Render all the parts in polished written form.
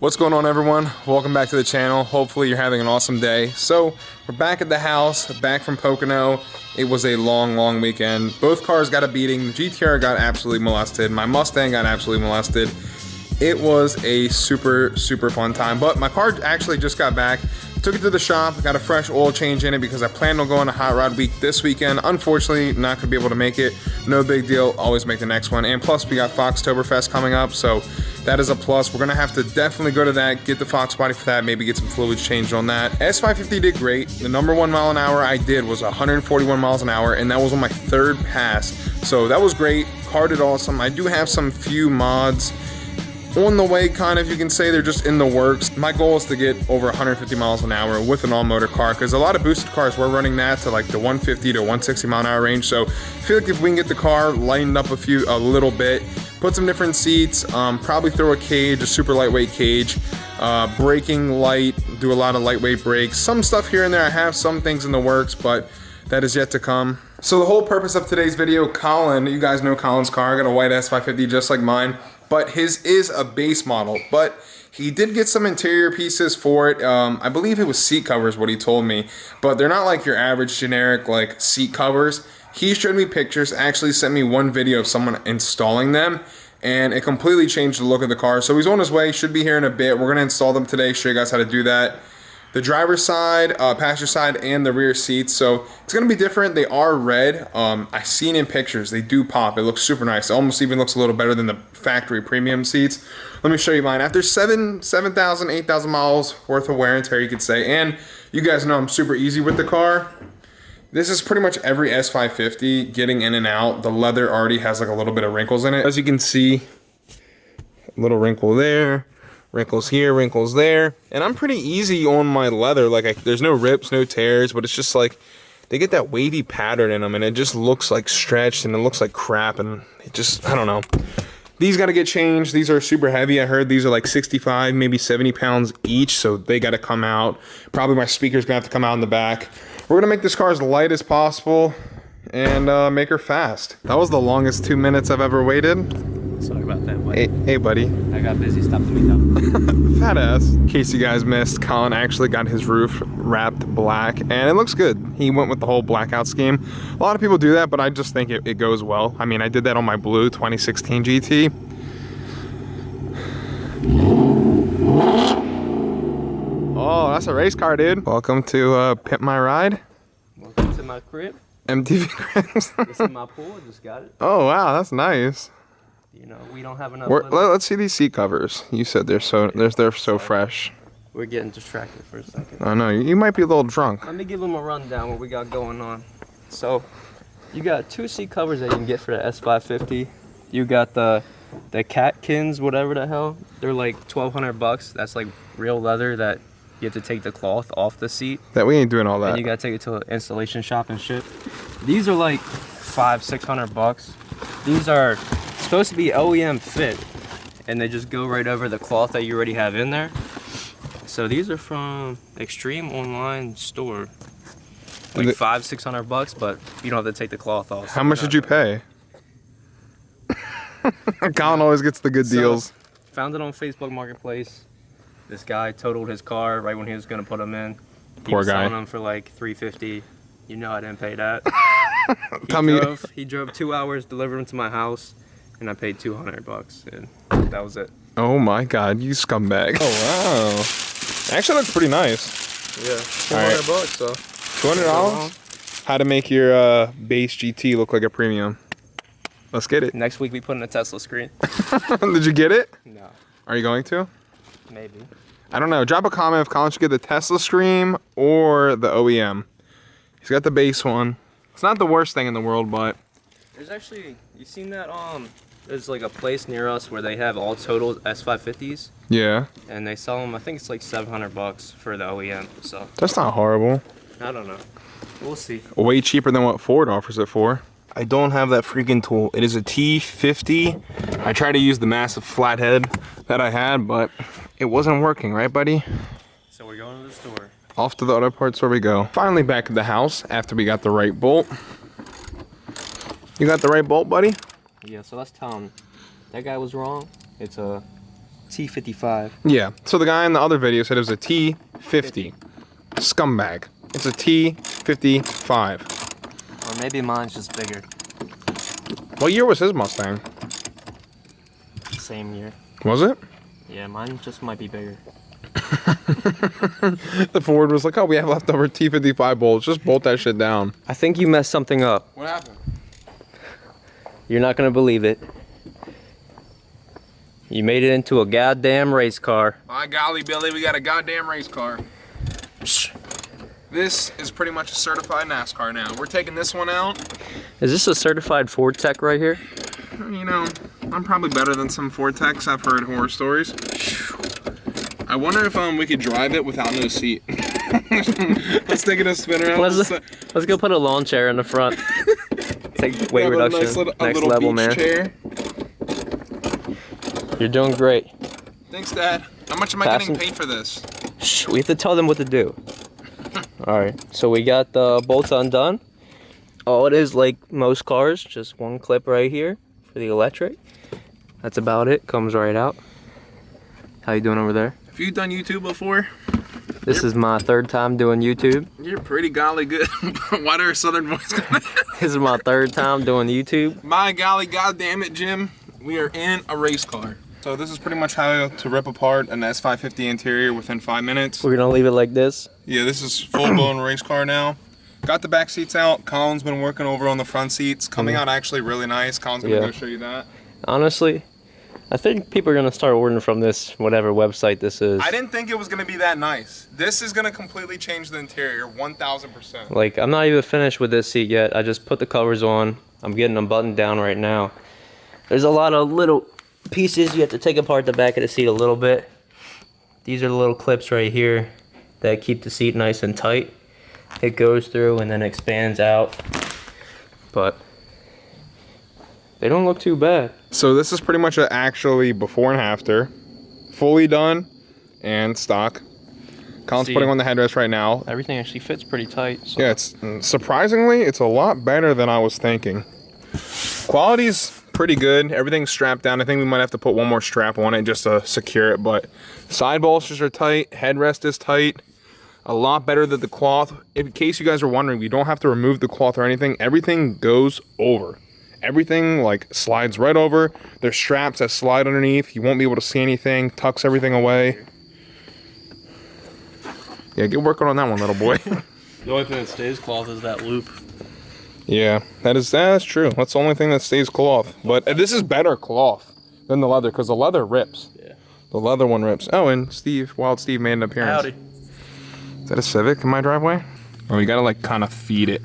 What's going on, everyone? Welcome back to the channel. Hopefully you're having an awesome day. So we're back at the house, back from Pocono. It was a long weekend. Both cars got a beating. The GTR got absolutely molested. My Mustang got absolutely molested. It was a super fun time, but my car actually just got back. Took it to the shop, got a fresh oil change in it because I planned on going to Hot Rod Week this weekend. Unfortunately, not gonna be able to make it. No big deal, always make the next one. And plus, we got Foxtoberfest coming up, so that is a plus. We're gonna have to definitely go to that, get the Fox body for that, maybe get some fluids changed on that. S550 did great. The number 1 mile an hour I did was 141 miles an hour, and that was on my 3rd pass. So that was great. Car did awesome. I do have some few mods on the way, kind of, you can say. They're just in the works. My goal is to get over 150 miles an hour with an all-motor car, because a lot of boosted cars, we're running that to like the 150 to 160 mile an hour range. So I feel like if we can get the car lightened up a little bit, put some different seats, probably throw a cage, a super lightweight cage, braking light, do a lot of lightweight brakes, some stuff here and there. I have some things in the works, but that is yet to come. So the whole purpose of today's video, Colin, you guys know Colin's car. I got a white S550 just like mine, but his is a base model, but he did get some interior pieces for it. I believe it was seat covers, what he told me, but they're not like your average generic like seat covers. He showed me pictures, actually sent me one video of someone installing them, and it completely changed the look of the car. So he's on his way, should be here in a bit. We're gonna install them today, show you guys how to do that. The driver's side, passenger side, and the rear seats. So it's gonna be different. They are red. I've seen in pictures, they do pop. It looks super nice. It almost even looks a little better than the factory premium seats. Let me show you mine. After 7,000, 8,000 miles worth of wear and tear, you could say. And you guys know I'm super easy with the car. This is pretty much every S550 getting in and out. The leather already has like a little bit of wrinkles in it. As you can see, a little wrinkle there. Wrinkles here, wrinkles there, and I'm pretty easy on my leather. Like, there's no rips, no tears, but it's just like they get that wavy pattern in them, and it just looks like stretched, and it looks like crap, and it just, I don't know. These got to get changed. These are super heavy. I heard these are like 65, maybe 70 pounds each, so they got to come out. Probably my speaker's gonna have to come out in the back. We're gonna make this car as light as possible and make her fast. That was the longest 2 minutes I've ever waited. Sorry about that, buddy. Hey, buddy. I got busy. Stop the meet. Fat ass. In case you guys missed, Colin actually got his roof wrapped black, and it looks good. He went with the whole blackout scheme. A lot of people do that, but I just think it goes well. I mean, I did that on my blue 2016 GT. Oh, that's a race car, dude. Welcome to Pimp My Ride. Welcome to my crib. MTV Cribs. This is my pool. I just got it. Oh, wow, that's nice. You know, we don't have enough. Let's see these seat covers. You said they're so fresh. We're getting distracted for a second. I know, you might be a little drunk. Let me give them a rundown what we got going on. So, you got 2 seat covers that you can get for the S550. You got the Catkins, whatever the hell. They're like $1,200. That's like real leather that you have to take the cloth off the seat. That we ain't doing all that. And you gotta take it to an installation shop and shit. These are like $500-600. These are supposed to be OEM fit, and they just go right over the cloth that you already have in there. So these are from Extreme Online Store, like $500-600, but you don't have to take the cloth off. How much did you pay? Colin always gets the good deals. Found it on Facebook Marketplace. This guy totaled his car right when he was gonna put them in. He Poor was guy. selling them for like $350. You know I didn't pay that. He drove 2 hours, delivered them to my house, and I paid $200, and that was it. Oh my God, you scumbag! Oh wow, actually looks pretty nice. Yeah, $200, so. $200? How to make your base GT look like a premium? Let's get it. Next week we put in a Tesla screen. Did you get it? No. Are you going to? Maybe. I don't know. Drop a comment if Colin should get the Tesla Scream or the OEM. He's got the base one. It's not the worst thing in the world, but there's actually, you seen that, there's like a place near us where they have all total S550s. Yeah. And they sell them, I think it's like $700 for the OEM, so. That's not horrible. I don't know. We'll see. Way cheaper than what Ford offers it for. I don't have that freaking tool. It is a T50. I tried to use the massive flathead that I had, but it wasn't working, right, buddy? So we're going to the store. Off to the auto parts where we go. Finally back at the house after we got the right bolt. You got the right bolt, buddy? Yeah, so let's tell him that guy was wrong. It's a T55. Yeah. So the guy in the other video said it was a T50. Scumbag. It's a T55. Or maybe mine's just bigger. What year was his Mustang? Same year. Was it? Yeah, mine just might be bigger. The Ford was like, oh, we have leftover T55 bolts. Just bolt that shit down. I think you messed something up. What happened? You're not gonna believe it. You made it into a goddamn race car. My golly, Billy, we got a goddamn race car. This is pretty much a certified NASCAR now. We're taking this one out. Is this a certified Ford Tech right here? You know, I'm probably better than some Ford Techs. I've heard horror stories. I wonder if we could drive it without no seat. Let's take it a spin around. Let's go put a lawn chair in the front. Take weight reduction. Next level, man. Chair. You're doing great. Thanks, Dad. How much am I getting paid for this? Shh, we have to tell them what to do. Alright, so we got the bolts undone. All it is, like most cars, just one clip right here for the electric. That's about it. Comes right out. How you doing over there? Have you done YouTube before? This is my third time doing YouTube. You're pretty golly good. Why did our southern voice come? This is my third time doing YouTube. My golly, goddamn it, Jim. We are in a race car. So this is pretty much how to rip apart an S550 interior within 5 minutes. We're gonna leave it like this. Yeah, this is full-blown race car now. Got the back seats out. Colin's been working over on the front seats. Coming out actually really nice. Colin's gonna go show you that. Honestly, I think people are gonna start ordering from this, whatever website this is. I didn't think it was gonna be that nice. This is gonna completely change the interior, 1000%. Like, I'm not even finished with this seat yet. I just put the covers on. I'm getting them buttoned down right now. There's a lot of little pieces. You have to take apart the back of the seat a little bit. These are the little clips right here that keep the seat nice and tight. It goes through and then expands out, but they don't look too bad. So this is pretty much actually before and after, fully done and stock. Colin's putting on the headrest right now. Everything actually fits pretty tight. So. Yeah, it's surprisingly, it's a lot better than I was thinking. Quality's pretty good. Everything's strapped down. I think we might have to put one more strap on it just to secure it, but side bolsters are tight, headrest is tight. A lot better than the cloth. In case you guys are wondering, you don't have to remove the cloth or anything. Everything goes over. Everything like slides right over. There's straps that slide underneath. You won't be able to see anything. Tucks everything away. Yeah, get working on that one, little boy. The only thing that stays cloth is that loop. Yeah, that's true. That's the only thing that stays cloth. But this is better cloth than the leather because the leather rips. Yeah. The leather one rips. Oh, and Wild Steve made an appearance. Howdy. Is that a Civic in my driveway? Oh, you gotta like kind of feed it.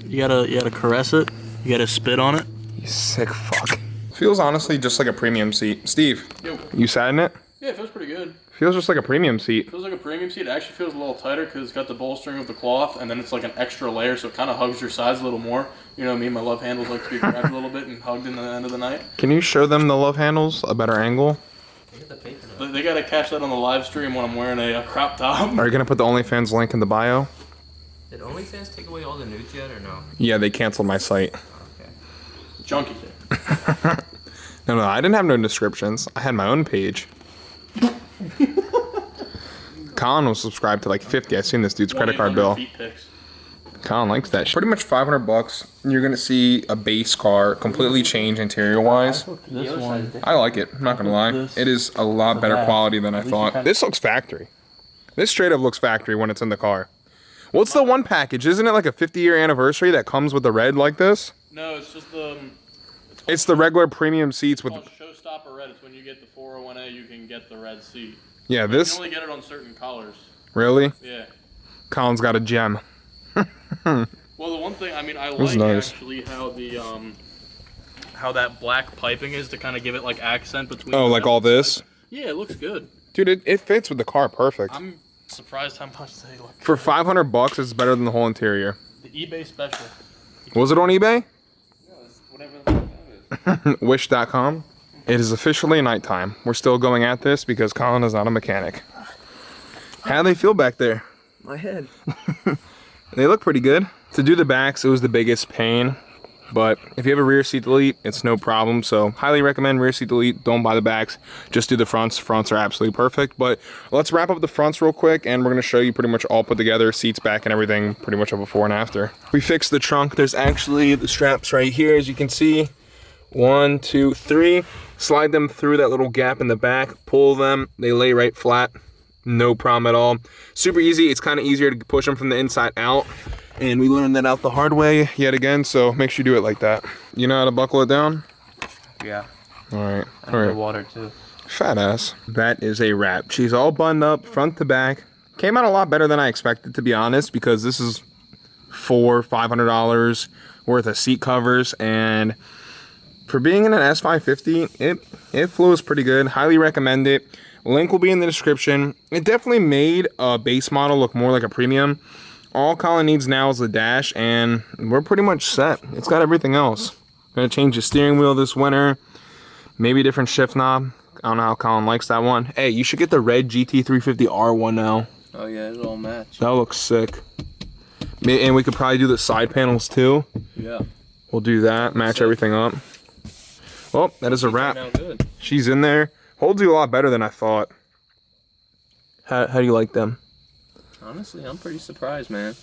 You gotta caress it. You gotta spit on it. You sick fuck. Feels honestly just like a premium seat. Steve, you sat in it? Yeah, it feels pretty good. Feels just like a premium seat. Feels like a premium seat. It actually feels a little tighter because it's got the bolstering of the cloth, and then it's like an extra layer, so it kind of hugs your sides a little more. You know me, my love handles like to be grabbed a little bit and hugged in the end of the night. Can you show them the love handles a better angle? They gotta catch that on the live stream when I'm wearing a crop top. Are you gonna put the OnlyFans link in the bio? Did OnlyFans take away all the nudes yet or no? Yeah, they canceled my site. Okay. Junkie. No, I didn't have no descriptions. I had my own page. Colin was subscribed to like 50. I seen this dude's credit card bill. Colin likes that shit. Pretty much $500. You're gonna see a base car completely change interior wise. This one. I like it. I'm not gonna lie. It is a lot better quality than I thought. This looks factory. This straight up looks factory when it's in the car. What's the one package? Isn't it like a 50-year anniversary that comes with the red like this? No, it's just the. It's the regular premium seats with. Showstopper red. It's when you get the 401A, you can get the red seat. Yeah, You this. can only get it on certain colors. Really? Yeah. Colin's got a gem. Well, the one thing, I mean, I like nice. actually how the how that black piping is to kind of give it like accent between. Oh, like all this? Yeah, it looks good. Dude, it fits with the car perfect. I'm surprised how much they look. For $500, it's better than the whole interior. The eBay special. Was it on eBay? Yeah, it's whatever the fuck that is. Wish.com. It is officially nighttime. We're still going at this because Colin is not a mechanic. How do they feel back there? My head. They look pretty good. To do the backs, it was the biggest pain. But if you have a rear seat delete, it's no problem. So highly recommend rear seat delete. Don't buy the backs, just do the fronts. Fronts are absolutely perfect. But let's wrap up the fronts real quick, and we're gonna show you pretty much all put together, seats back and everything, pretty much a before and after. We fixed the trunk. There's actually the straps right here, as you can see. 1, 2, 3. Slide them through that little gap in the back, pull them, they lay right flat. No problem at all. Super easy. It's kind of easier to push them from the inside out. And we learned that out the hard way yet again, so make sure you do it like that. You know how to buckle it down? Yeah. All right. I have the water too. Fat ass. That is a wrap. She's all buttoned up, front to back. Came out a lot better than I expected, to be honest, because this is $500 worth of seat covers, and for being in an S550, it flows pretty good. Highly recommend it. Link will be in the description. It definitely made a base model look more like a premium. All Colin needs now is the dash, and we're pretty much set. It's got everything else. Gonna change the steering wheel this winter. Maybe a different shift knob. I don't know how Colin likes that one. Hey, you should get the red GT350R one now. Oh yeah, it'll all match. That looks sick. And we could probably do the side panels too. Yeah. We'll do that, match everything up. Well, that is a wrap. Good. She's in there. Holds you a lot better than I thought. How do you like them? Honestly, I'm pretty surprised, man.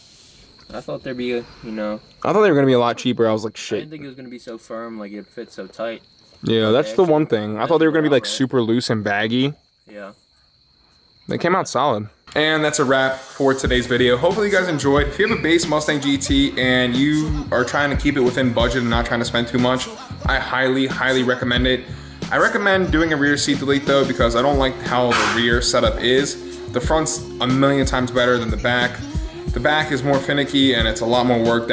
I thought there'd be a, I thought they were going to be a lot cheaper. I was like, I shit. didn't think it was going to be so firm, like it'd fit so tight. Yeah, that's the one thing. I thought they were going to be like super loose and baggy. Yeah. They came out solid. And that's a wrap for today's video. Hopefully you guys enjoyed. If you have a base Mustang GT and you are trying to keep it within budget and not trying to spend too much, I highly, highly recommend it. I recommend doing a rear seat delete though, because I don't like how the rear setup is. The front's a million times better than the back. The back is more finicky and it's a lot more work.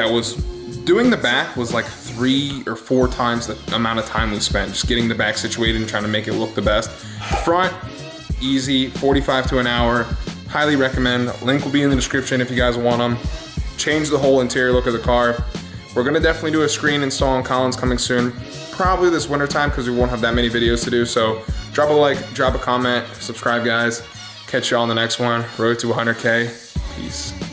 Doing the back was like 3 or 4 times the amount of time we spent just getting the back situated and trying to make it look the best. Front, easy, 45 to an hour. Highly recommend. Link will be in the description if you guys want them. Change the whole interior look of the car. We're gonna definitely do a screen install on Colin's coming soon. Probably this winter time because we won't have that many videos to do. So drop a like, drop a comment, subscribe guys. Catch you all on the next one. Road to 100K. Peace.